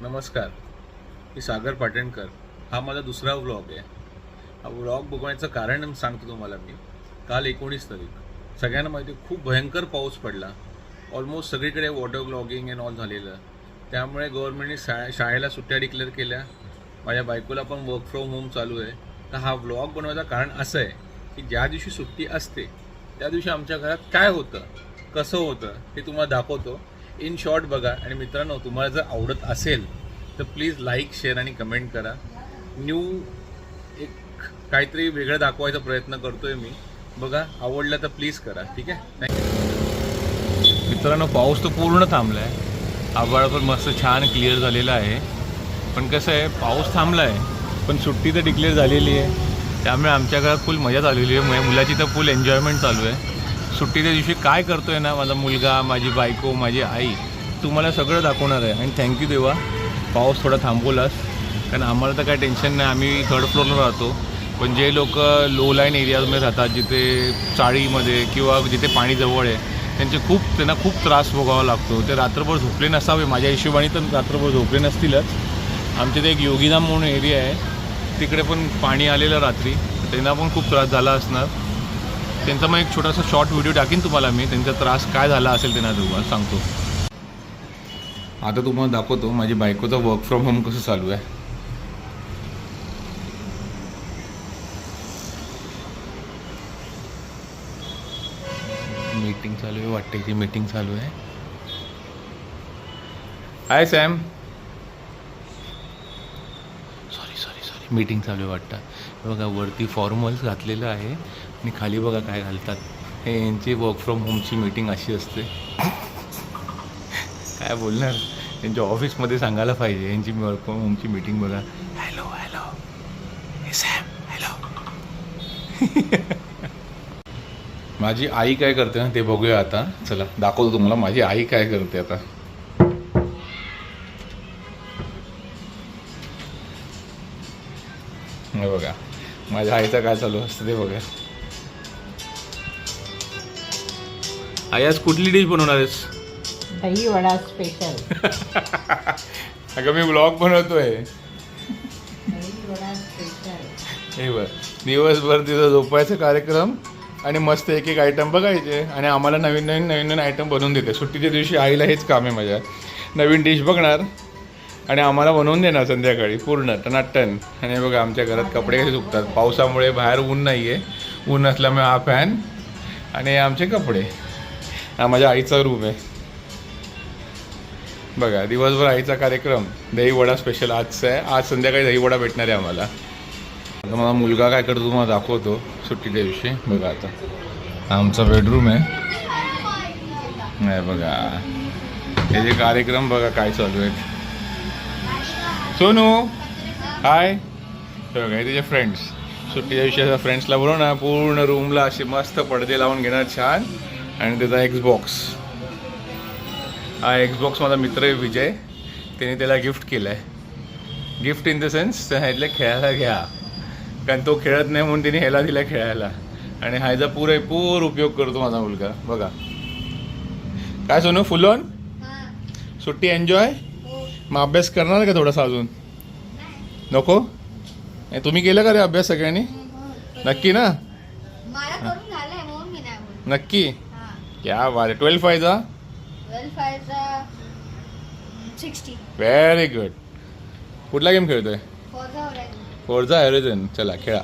नमस्कार, मी सागर पाटणकर. हा माझा दुसरा व्लॉग आहे. हा व्लॉग बघण्याचं कारण सांगतो तुम्हाला मी. काल 19 तारीख सगळ्यांना माहिती खूप भयंकर पाऊस पडला. ऑलमोस्ट सगळीकडे वॉटर ब्लॉगिंग अँड ऑल झालेलं. त्यामुळे गव्हर्नमेंटने शाळेला सुट्ट्या डिक्लेअर केल्या. माझ्या बायकोला पण वर्क फ्रॉम होम चालू आहे. तर हा व्लॉग बनवायचं कारण असं आहे की ज्या दिवशी सुट्टी असते त्या दिवशी आमच्या घरात काय होतं, कसं होतं ते तुम्हाला दाखवतो. इन शॉर्ट बघा. आणि मित्रांनो, तुम्हाला जर आवडत असेल तर प्लीज लाईक, शेअर आणि कमेंट करा. न्यू एक काहीतरी वेगळं दाखवायचा प्रयत्न करतोय मी. बघा, आवडलं तर प्लीज करा. ठीक आहे, थँक्यू. मित्रांनो, पाऊस तर पूर्ण थांबला आहे. आभाळ पण मस्त छान क्लिअर झालेला आहे. पण कसं आहे, पाऊस थांबला आहे पण सुट्टी तर डिक्लेअर झालेली आहे. त्यामुळे आमच्या घरात फुल मजा झालेली आहे. मुलाची तर फुल एन्जॉयमेंट चालू आहे. सुट्टीच्या दिवशी काय करतोय ना माझा मुलगा, माझी बायको, माझी आई, तुम्हाला सगळं दाखवणार आहे. आणि थँक्यू देवा, पाऊस थोडा थांबवलास. कारण आम्हाला तर काय टेन्शन नाही, आम्ही थर्ड फ्लोअरला राहतो. पण जे लोक लो लाईन एरियाजमध्ये राहतात, जिथे चाळीमध्ये किंवा जिथे पाणी जवळ आहे, त्यांना खूप त्रास भोगावा लागतो. ते रात्रभर झोपले नसावे, माझ्या हिशोबाने तर रात्रभर झोपले नसतीलच. आमच्या ते एक योगीधाम म्हणून एरिया आहे, तिकडे पण पाणी आलेलं रात्री, त्यांना पण खूप त्रास झाला असणार. त्यांचा मग एक छोटासा शॉर्ट व्हिडिओ टाकीन तुम्हाला मी. त्यांचा त्रास काय झाला असेल त्यांना तुम्हाला सांगतो. आता तुम्हाला दाखवतो माझी बायकोचा वर्क फ्रॉम होम कसं चालू आहे. मीटिंग चालू आहे वाटते, ती मीटिंग चालू आहे. हाय सॅम. सॉरी मीटिंग चालू आहे वाटतं. बघा, वरती फॉर्मल्स घातलेलं आहे आणि खाली बघा काय घालतात. हे यांची वर्क फ्रॉम होमची मीटिंग अशी असते. काय बोलणार, त्यांच्या ऑफिसमध्ये सांगायला पाहिजे यांची वर्क फ्रॉम होमची मीटिंग. बघा, हॅलो हे सॅम, हॅलो. माझी आई काय करते ना ते बघूया आता. चला दाखवतो तुम्हाला माझी आई काय करते आता. हे बघा माझ्या आईचं काय चालू असतं ते बघा. आई, आज कुठली डिश बनवणार आहेस? दही वडा स्पेशल. अगं मी ब्लॉग बनवतोय. दही वडा स्पेशल. हे बघ, दिवसभर तिथं झोपायचा कार्यक्रम आणि मस्त एक एक आयटम बघायचे. आणि आम्हाला नवीन आयटम बनवून देते. सुट्टीच्या दिवशी आईला हेच काम आहे माझ्या. नवीन डिश बघणार आणि आम्हाला बनवून देणार संध्याकाळी पूर्ण टनाटन. आणि बघा आमच्या घरात कपडे कसे सुकतात पावसामुळे. बाहेर ऊन नाही आहे, ऊन असल्यामुळे हा फॅन आणि आमचे कपडे. हा माझ्या आईचा रूम आहे. बघा, दिवसभर आईचा कार्यक्रम. दही वडा स्पेशल आजचा आहे. आज संध्याकाळी दही वडा भेटणार आहे आम्हाला. आता माझा मुलगा काय करतो तुम्हाला दाखवतो सुट्टीच्या दिवशी. बघा, आता आमचा बेडरूम आहे. नाही बघा, हे जे कार्यक्रम बघा काय चालू आहेत. सोनू हाय. बघा, हे त्याचे फ्रेंड्स. सुट्टीच्या दिवशी असा फ्रेंड्सला बोलव ना, पूर्ण रूमला असे मस्त पडदे लावून घेणार छान. आणि त्याचा एक्सबॉक्स, हा एक्सबॉक्स माझा मित्र आहे विजय, त्याने त्याला गिफ्ट केलं आहे. गिफ्ट इन द सेन्स ह्यातलं खेळायला घ्या, कारण तो खेळत नाही म्हणून तिने ह्याला दिला खेळायला. आणि ह्याचा पुरेपूर उपयोग करतो माझा मुलगा. बघा काय सोनू, फुल ऑन सुट्टी एन्जॉय. मग अभ्यास करणार का थोडासा अजून? नको? तुम्ही केलं का रे अभ्यास सगळ्यांनी? नक्की ना? नक्की? क्या बात आहे. 12/5 60. Very good. कुठला गेम खेळतोय? फोर्झा हॉरायझन. चला खेळा.